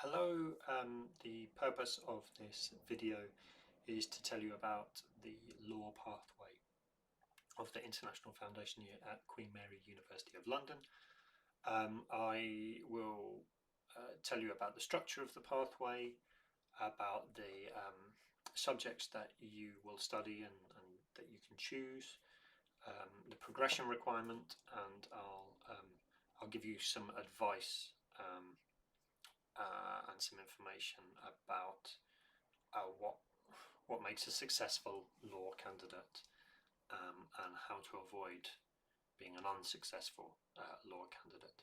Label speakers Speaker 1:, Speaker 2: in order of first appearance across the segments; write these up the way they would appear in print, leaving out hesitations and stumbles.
Speaker 1: Hello, the purpose of this video is to tell you about the law pathway of the International Foundation Year at Queen Mary University of London. I will tell you about the structure of the pathway, about the subjects that you will study and that you can choose, the progression requirement, and I'll give you some advice and some information about what makes a successful law candidate and how to avoid being an unsuccessful law candidate.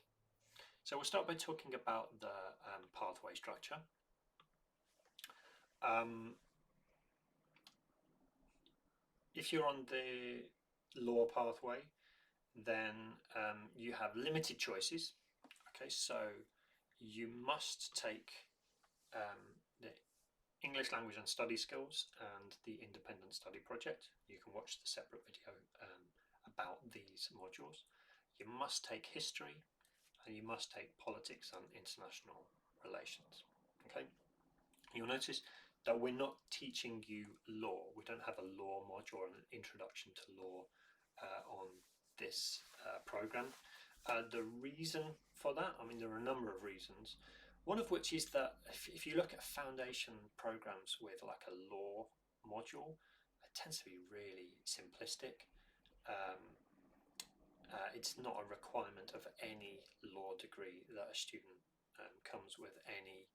Speaker 1: So we'll start by talking about the pathway structure. If you're on the law pathway, then you have limited choices. Okay, so you must take the English language and study skills and the independent study project. You can watch the separate video about these modules. You must take history and you must take politics and international relations. Okay, you'll notice that we're not teaching you law. We don't have a law module and an introduction to law on this program. The reason for that, I mean, there are a number of reasons. One of which is that if you look at foundation programs with like a law module, it tends to be really simplistic. It's not a requirement of any law degree that a student comes with any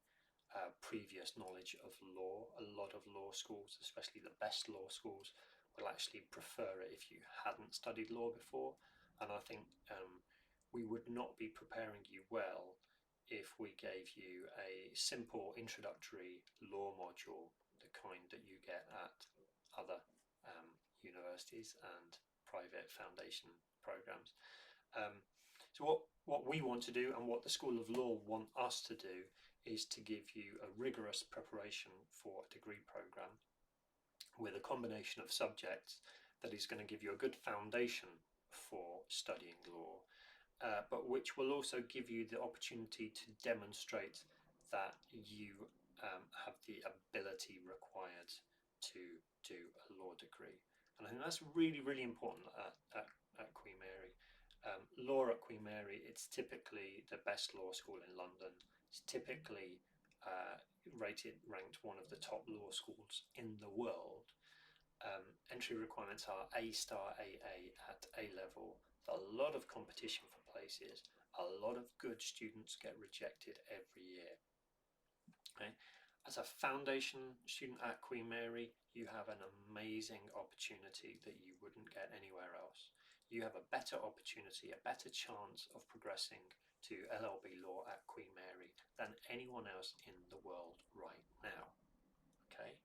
Speaker 1: previous knowledge of law. A lot of law schools, especially the best law schools, will actually prefer it if you hadn't studied law before. And I think we would not be preparing you well if we gave you a simple introductory law module, the kind that you get at other universities and private foundation programs. So what we want to do and what the School of Law want us to do is to give you a rigorous preparation for a degree program with a combination of subjects that is going to give you a good foundation for studying law, but which will also give you the opportunity to demonstrate that you have the ability required to do a law degree. And I think that's really, really important at Queen Mary. Law at Queen Mary, it's typically the best law school in London. It's typically ranked one of the top law schools in the world. Entry requirements are A star AA at A level. A lot of competition for places. A lot of good students get rejected every year. Okay? As a foundation student at Queen Mary, you have an amazing opportunity that you wouldn't get anywhere else. You have a better opportunity, a better chance of progressing to LLB law at Queen Mary than anyone else in the world right now. Okay?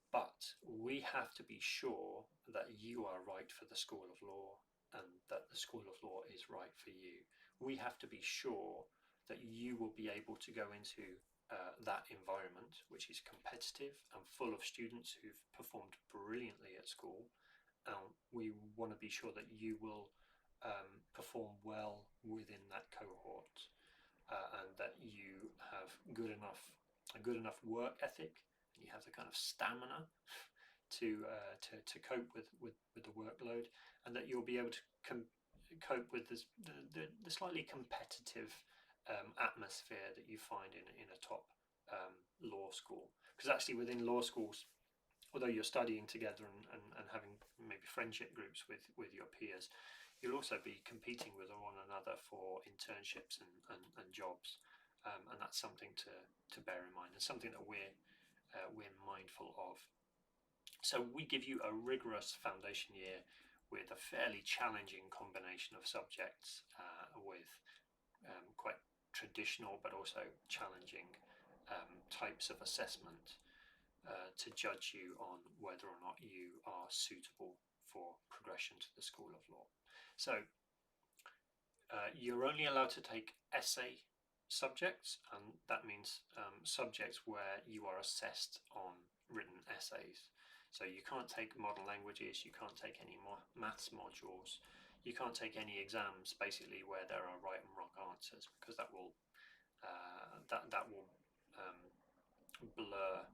Speaker 1: But we have to be sure that you are right for the School of Law and that the School of Law is right for you. We have to be sure that you will be able to go into that environment, which is competitive and full of students who've performed brilliantly at school. We want to be sure that you will perform well within that cohort and that you have a good enough work ethic, and you have the kind of stamina to cope with the workload, and that you'll be able to cope with the slightly competitive atmosphere that you find in a top law school. Because actually within law schools, although you're studying together and having maybe friendship groups with your peers, you'll also be competing with one another for internships and jobs, and that's something to bear in mind and something that we're mindful of. So we give you a rigorous foundation year with a fairly challenging combination of subjects with quite traditional but also challenging types of assessment to judge you on whether or not you are suitable for progression to the School of Law. So you're only allowed to take essay subjects, and that means subjects where you are assessed on written essays. So you can't take modern languages, you can't take any maths modules, you can't take any exams basically where there are right and wrong answers, because that will that will blur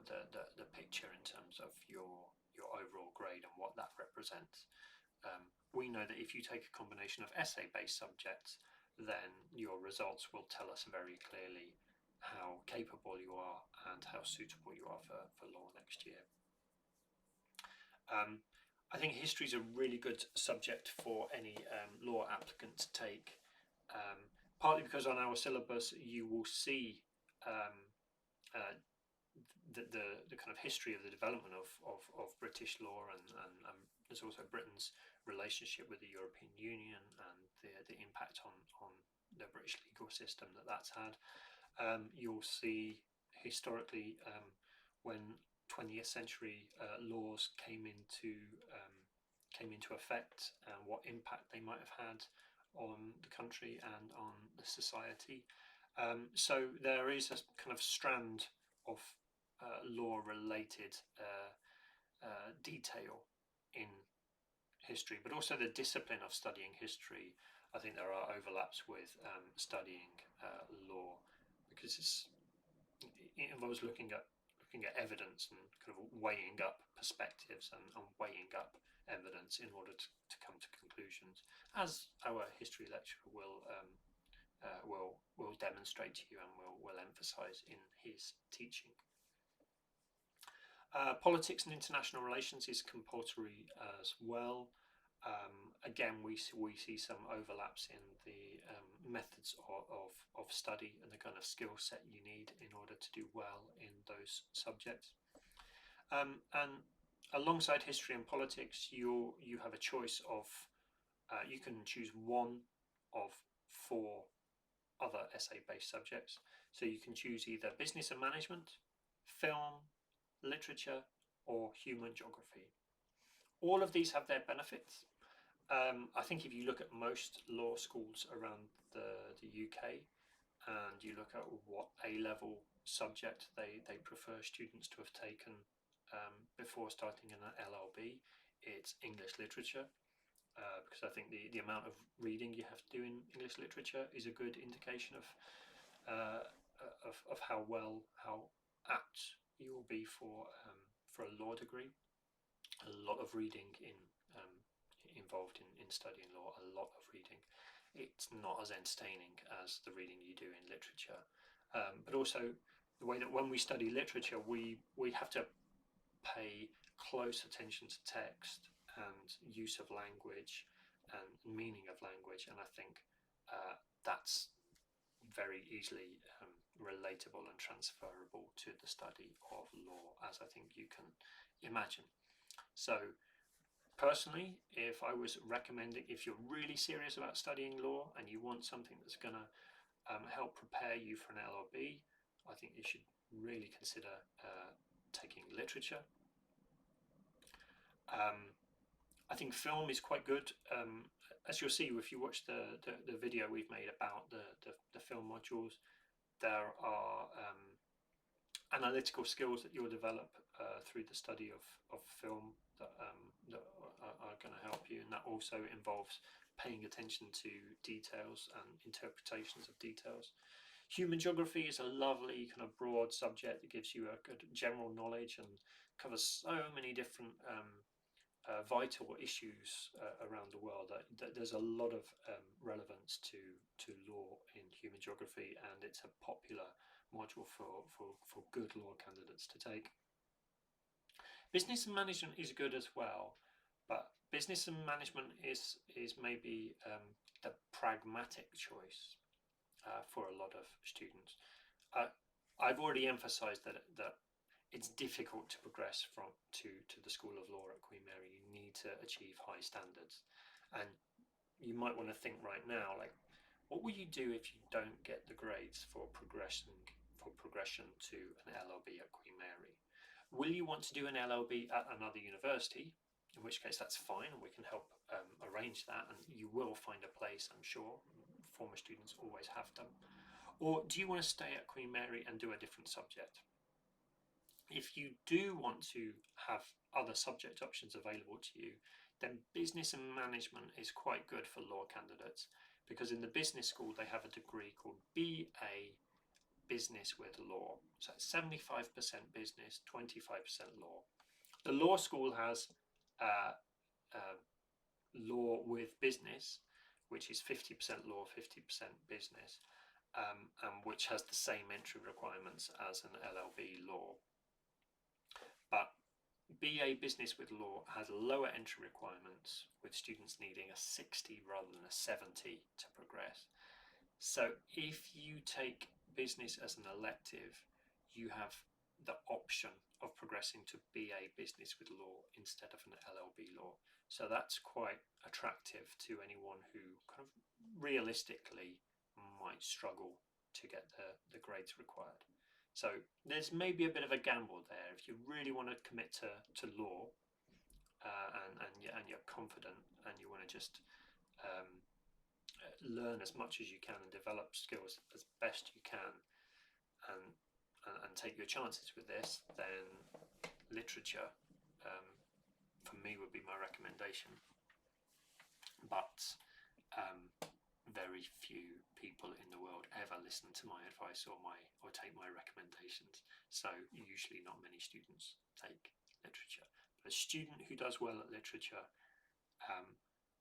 Speaker 1: the picture in terms of your overall grade and what that represents. We know that if you take a combination of essay-based subjects, then your results will tell us very clearly how capable you are and how suitable you are for law next year. I think history is a really good subject for any law applicant to take, partly because on our syllabus you will see uh, the kind of history of the development of British law, and there's also Britain's relationship with the European Union and the impact on the British legal system that's had. You'll see historically when 20th century laws came into effect and what impact they might have had on the country and on the society. So there is a kind of strand of law-related detail in history, but also the discipline of studying history. I think there are overlaps with studying law, because it involves looking at evidence and kind of weighing up perspectives and weighing up evidence in order to come to conclusions, as our history lecturer will demonstrate to you and will emphasize in his teaching. Politics and international relations is compulsory as well. Again, we see some overlaps in the methods of study and the kind of skill set you need in order to do well in those subjects. And alongside history and politics, you have a choice of, you can choose one of 4 other essay-based subjects. So you can choose either business and management, film, literature, or human geography. All of these have their benefits. I think if you look at most law schools around the UK and you look at what A-level subject they prefer students to have taken before starting an LLB, it's English literature. Because I think the amount of reading you have to do in English literature is a good indication of how apt you will be for a law degree. A lot of reading involved in studying law. A lot of reading. It's not as entertaining as the reading you do in literature, but also the way that when we study literature, we have to pay close attention to text and use of language and meaning of language, and I think that's very easily relatable and transferable to the study of law, as I think you can imagine. So personally, if I was recommending, if you're really serious about studying law and you want something that's going to help prepare you for an LLB, I think you should really consider taking literature. I think film is quite good. As you'll see if you watch the video we've made about the film modules, there are analytical skills that you'll develop through the study of film that are going to help you, and that also involves paying attention to details and interpretations of details. Human geography is a lovely kind of broad subject that gives you a good general knowledge and covers so many different vital issues around the world. There's a lot of relevance to law in human geography, and it's a popular module for good law candidates to take. Business and management is good as well, but business and management is maybe the pragmatic choice for a lot of students. I've already emphasised that it's difficult to progress to the School of Law at Queen Mary. You need to achieve high standards, and you might want to think right now, like, what will you do if you don't get the grades for progression to an LLB at Queen Mary? Will you want to do an LLB at another university? In which case, that's fine, and we can help arrange that, and you will find a place, I'm sure. Former students always have done. Or do you want to stay at Queen Mary and do a different subject? If you do want to have other subject options available to you, then business and management is quite good for law candidates, because in the business school they have a degree called BA Business with Law. So it's 75% business, 25% law. The law school has law with business, which is 50% law, 50% business, and which has the same entry requirements as an LLB law. But BA Business with Law has lower entry requirements, with students needing a 60 rather than a 70 to progress. So if you take business as an elective, you have the option of progressing to BA Business with Law instead of an LLB law. So that's quite attractive to anyone who kind of realistically might struggle to get the grades required. So there's maybe a bit of a gamble there. If you really want to commit to law and you're confident and you want to just learn as much as you can and develop skills as best you can and take your chances with this, then literature for me would be my recommendation. But very few people in the world ever listen to my advice or take my recommendations. So usually not many students take literature. But a student who does well at literature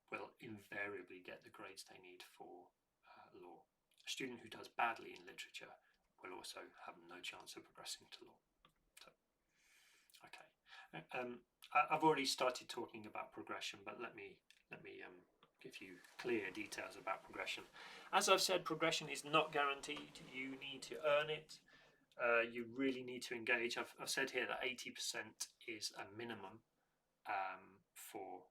Speaker 1: will invariably get the grades they need for law. A student who does badly in literature will also have no chance of progressing to law. So, okay. I've already started talking about progression, but let me give you clear details about progression. As I've said, progression is not guaranteed. You need to earn it. You really need to engage. I've said here that 80% is a minimum for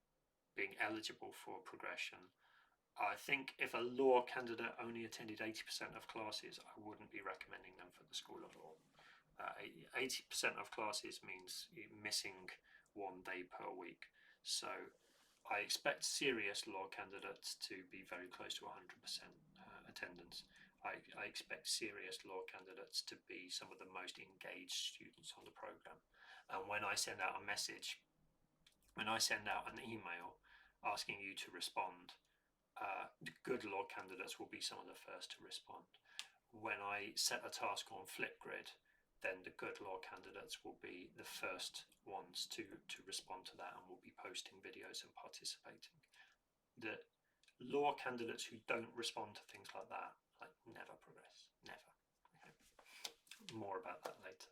Speaker 1: being eligible for progression. I think if a law candidate only attended 80% of classes, I wouldn't be recommending them for the School of Law. 80% of classes means missing 1 day per week. So I expect serious law candidates to be very close to 100% attendance. I expect serious law candidates to be some of the most engaged students on the program. And when I send out a message, when I send out an email asking you to respond, the good law candidates will be some of the first to respond. When I set a task on Flipgrid, then the good law candidates will be the first ones to respond to that and will be posting videos and participating. The law candidates who don't respond to things like that, like, never progress, never. Okay. More about that later.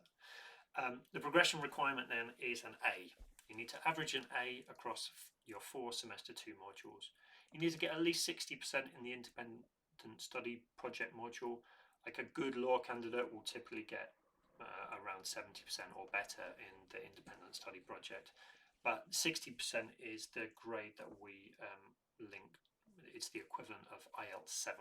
Speaker 1: The progression requirement then is an A. You need to average an A across your 4 semester 2 modules. You need to get at least 60% in the independent study project module. Like a good law candidate will typically get around 70% or better in the independent study project, but 60% is the grade that we link. It's the equivalent of IELTS 7.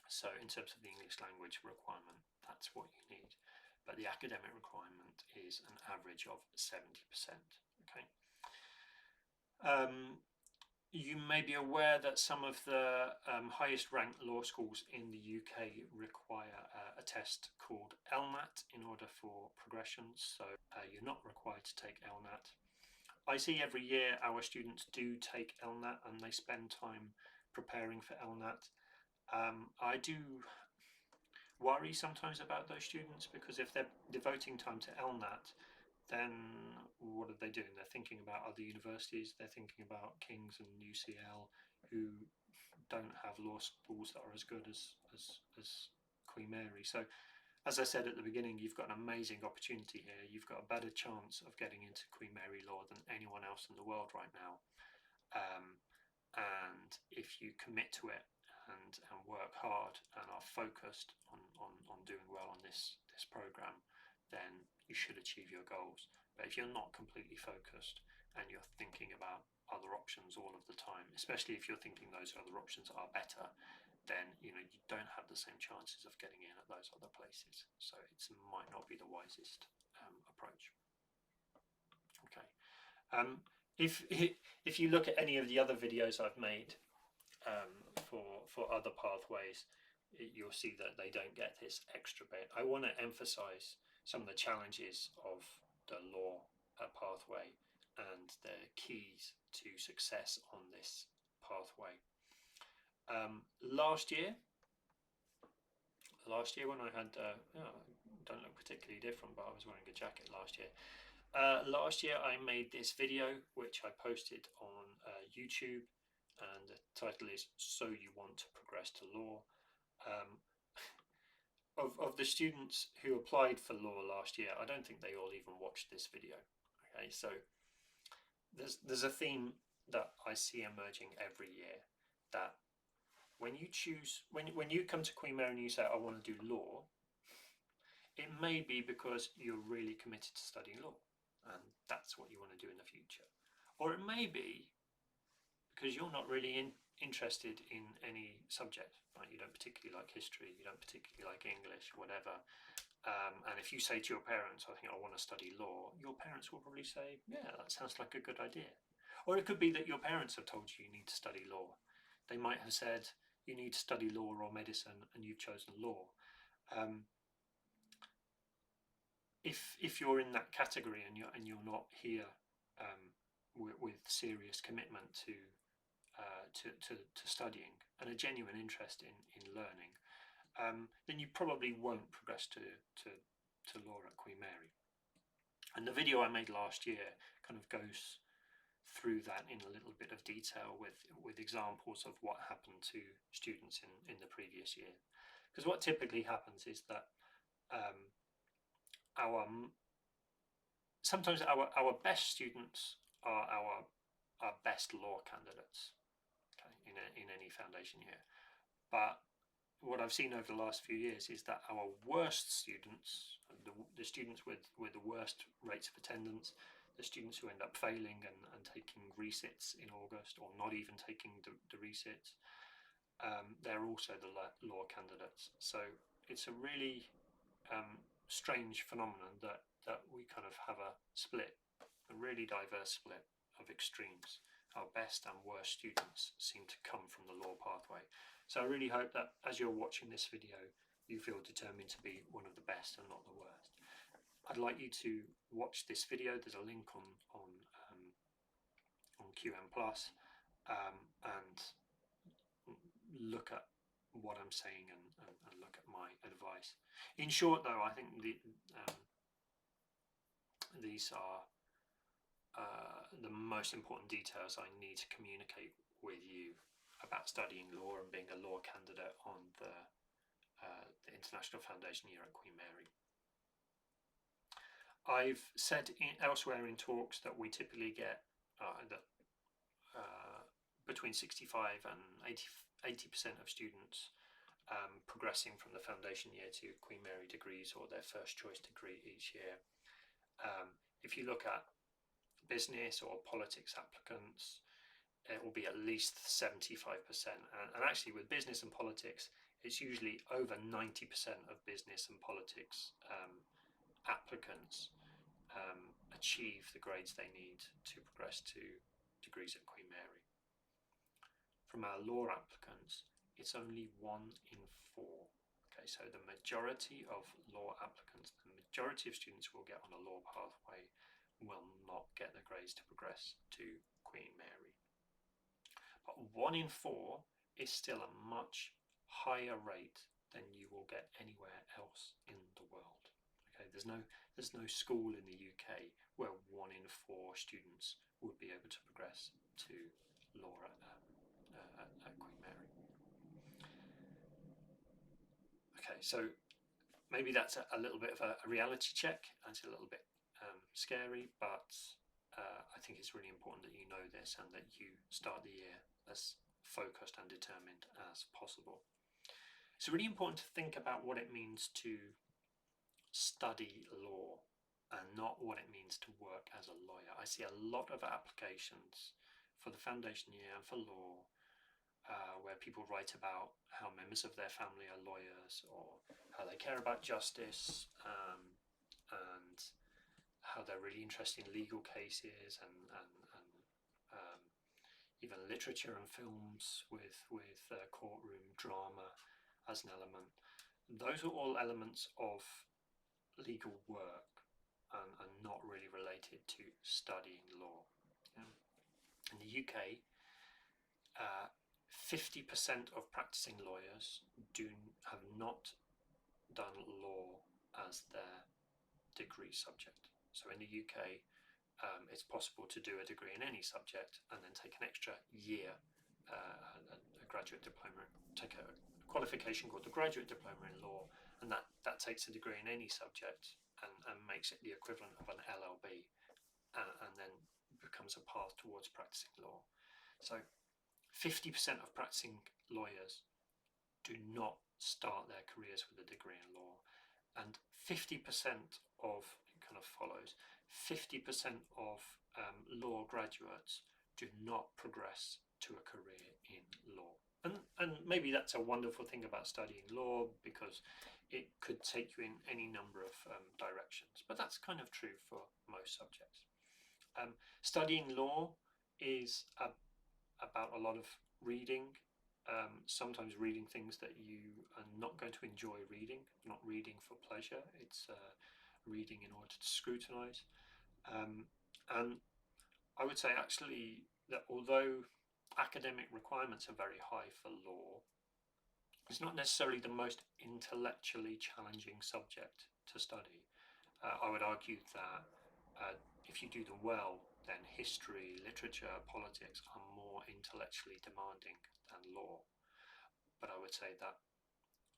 Speaker 1: So in terms of the English language requirement, that's what you need. But the academic requirement is an average of 70%. Okay. You may be aware that some of the highest ranked law schools in the UK require a test called LNAT in order for progression, so you're not required to take LNAT. I see every year our students do take LNAT and they spend time preparing for LNAT. I do worry sometimes about those students, because if they're devoting time to LNAT, then what are they doing? They're thinking about other universities. They're thinking about King's and UCL, who don't have law schools that are as good as Queen Mary. So, as I said at the beginning, you've got an amazing opportunity here. You've got a better chance of getting into Queen Mary Law than anyone else in the world right now. And if you commit to it and work hard and are focused on doing well on this program, then you should achieve your goals. But if you're not completely focused and you're thinking about other options all of the time, especially if you're thinking those other options are better, then you don't have the same chances of getting in at those other places. So it might not be the wisest approach. Okay. If you look at any of the other videos I've made for other pathways, you'll see that they don't get this extra bit. I want to emphasize some of the challenges of the law pathway and the keys to success on this pathway. Last year when I had, don't look particularly different, but I was wearing a jacket last year. Last year I made this video which I posted on YouTube, and the title is "So You Want to Progress to Law." Um, of the students who applied for law last year, I don't think they all even watched this video. Okay, so there's a theme that I see emerging every year, that when you come to Queen Mary and you say, I want to do law, it may be because you're really committed to studying law and that's what you want to do in the future. Or it may be because you're not really interested in any subject, right? You don't particularly like history, you don't particularly like English, whatever. And if you say to your parents, I think I want to study law, your parents will probably say, yeah, that sounds like a good idea. Or it could be that your parents have told you you need to study law. They might have said you need to study law or medicine and you've chosen law. If you're in that category and you're not here with serious commitment to studying and a genuine interest in learning, then you probably won't progress to law at Queen Mary. And the video I made last year kind of goes through that in a little bit of detail with examples of what happened to students in the previous year. Because what typically happens is that sometimes our best students are our best law candidates, okay, in any foundation year. But what I've seen over the last few years is that our worst students, the students with the worst rates of attendance, the students who end up failing and taking resits in August or not even taking the resits, they're also the law candidates. So it's a really strange phenomenon that we kind of have a split, a really diverse split of extremes. Our best and worst students seem to come from the law pathway. So I really hope that as you're watching this video, you feel determined to be one of the best and not the worst. I'd like you to watch this video. There's a link on QM Plus, and look at what I'm saying and look at my advice. In short, though, I think these are the most important details I need to communicate with you about studying law and being a law candidate on the International Foundation year at Queen Mary. I've said elsewhere in talks that we typically get between 65 and 80% of students progressing from the foundation year to Queen Mary degrees or their first choice degree each year. If you look at business or politics applicants, it will be at least 75%. And actually with business and politics, it's usually over 90% of business and politics applicants achieve the grades they need to progress to degrees at Queen Mary. From our law applicants, it's only 1 in 4. Okay, so the majority of law applicants, the majority of students who will get on a law pathway will not get the grades to progress to Queen Mary. But 1 in 4 is still a much higher rate than you will get anywhere else in the world. Okay, there's no school in the UK where 1 in 4 students would be able to progress to law at Queen Mary. Okay, so maybe that's a little bit of a reality check. It's a little bit scary, but I think it's really important that you know this and that you start the year as focused and determined as possible. It's really important to think about what it means to study law and not what it means to work as a lawyer. I see a lot of applications for the foundation year and for law where people write about how members of their family are lawyers or how they care about justice and how they're really interested in legal cases and even literature and films with courtroom drama as an element. Those are all elements of legal work and not really related to studying law. In the UK, 50% of practicing lawyers have not done law as their degree subject. So in the UK, it's possible to do a degree in any subject and then take an extra year, a graduate diploma, take a qualification called the graduate diploma in law, and that takes a degree in any subject and makes it the equivalent of an LLB, and then becomes a path towards practicing law. So 50% of practicing lawyers do not start their careers with a degree in law, and 50% of, it kind of follows, 50% of law graduates do not progress to a career in law. And maybe that's a wonderful thing about studying law, because it could take you in any number of directions, but that's kind of true for most subjects. Studying law is about a lot of reading, sometimes reading things that you are not going to enjoy reading, not reading for pleasure. It's reading in order to scrutinize. And I would say actually that although academic requirements are very high for law, it's not necessarily the most intellectually challenging subject to study. I would argue that if you do them well, then history, literature, politics are more intellectually demanding than law. But I would say that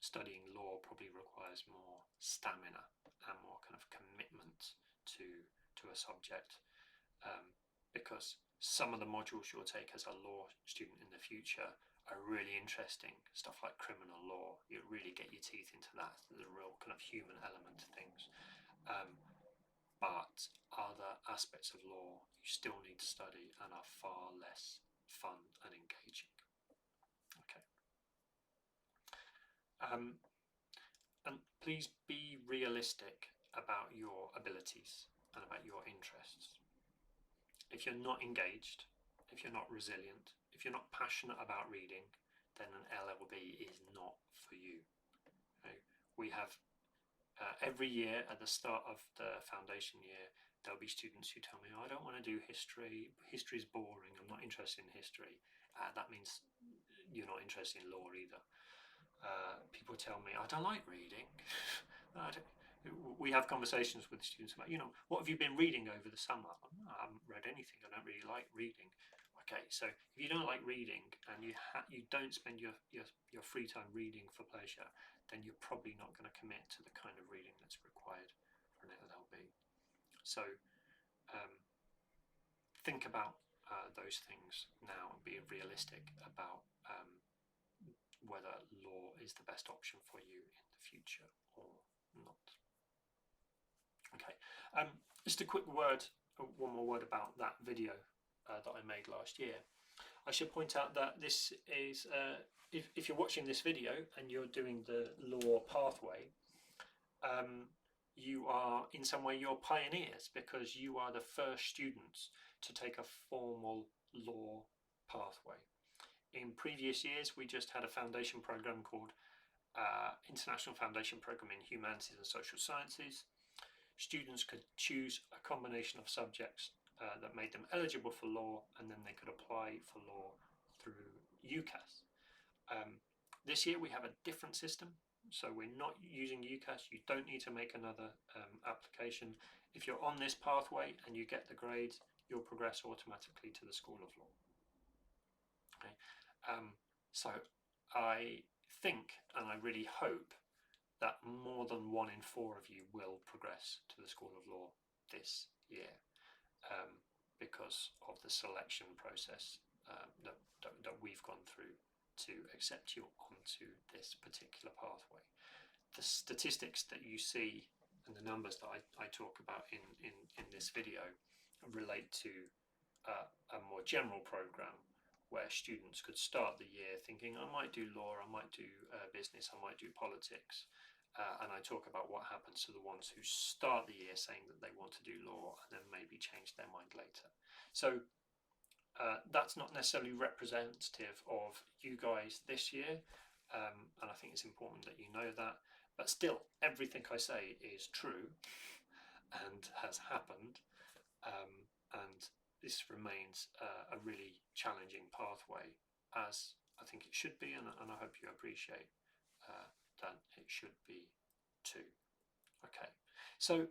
Speaker 1: studying law probably requires more stamina and more kind of commitment to a subject, because some of the modules you'll take as a law student in the future are really interesting. Stuff like criminal law, you really get your teeth into that. There's a real kind of human element to things. But other aspects of law you still need to study and are far less fun and engaging. Okay. And please be realistic about your abilities and about your interests. If you're not engaged, if you're not resilient, if you're not passionate about reading, then an LLB is not for you. Okay? We have every year at the start of the foundation year, there'll be students who tell me, oh, I don't want to do history. History's boring. I'm not interested in history. That means you're not interested in law either. People tell me, I don't like reading. We have conversations with students about, what have you been reading over the summer? No, I haven't read anything. I don't really like reading. Okay, so if you don't like reading and you don't spend your free time reading for pleasure, then you're probably not going to commit to the kind of reading that's required for an LLB. So think about those things now and be realistic about whether law is the best option for you in the future or not. Okay, just a quick word, one more word about that video that I made last year. I should point out that this is, if you're watching this video and you're doing the law pathway, you are in some way you're pioneers, because you are the first students to take a formal law pathway. In previous years, we just had a foundation program called International Foundation Program in Humanities and Social Sciences. Students could choose a combination of subjects that made them eligible for law, and then they could apply for law through UCAS. This year we have a different system, so we're not using UCAS. You don't need to make another application. If you're on this pathway and you get the grades, you'll progress automatically to the School of Law. Okay. So I think, and I really hope, that more than 1 in 4 of you will progress to the School of Law this year, because of the selection process that we've gone through to accept you onto this particular pathway. The statistics that you see and the numbers that I talk about in this video relate to a more general program where students could start the year thinking, I might do law, I might do business, I might do politics. And I talk about what happens to the ones who start the year saying that they want to do law and then maybe change their mind later. So that's not necessarily representative of you guys this year, and I think it's important that you know that. But still, everything I say is true and has happened, and this remains a really challenging pathway, as I think it should be, and I hope you appreciate that it should be too. Okay, so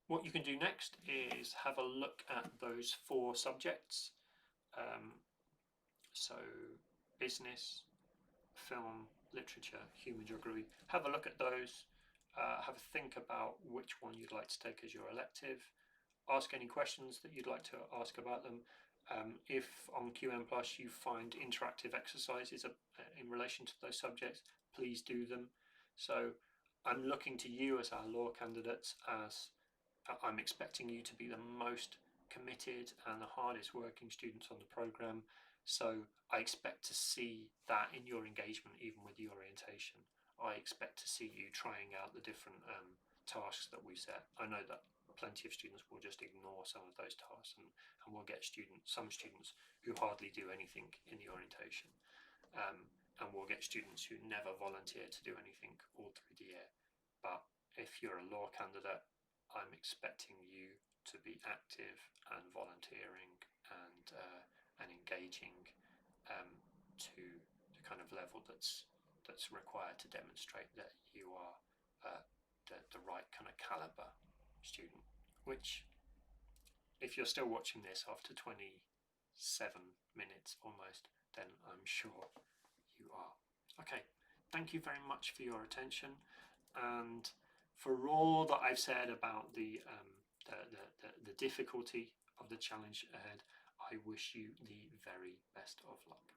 Speaker 1: what you can do next is have a look at those 4 subjects. So business, film, literature, human geography. Have a look at those. Have a think about which one you'd like to take as your elective. Ask any questions that you'd like to ask about them. If on QM Plus you find interactive exercises in relation to those subjects, please do them. So I'm looking to you as our law candidates, as I'm expecting you to be the most committed and the hardest working students on the programme. So I expect to see that in your engagement, even with the orientation. I expect to see you trying out the different tasks that we set. I know that plenty of students will just ignore some of those tasks, and we'll get some students who hardly do anything in the orientation, and we'll get students who never volunteer to do anything all through the year. But if you're a law candidate, I'm expecting you to be active and volunteering and engaging to the kind of level that's required to demonstrate that you are the right kind of caliber student. Which, if you're still watching this after 27 minutes almost, then I'm sure you are. Okay, thank you very much for your attention, and for all that I've said about the difficulty of the challenge ahead, I wish you the very best of luck.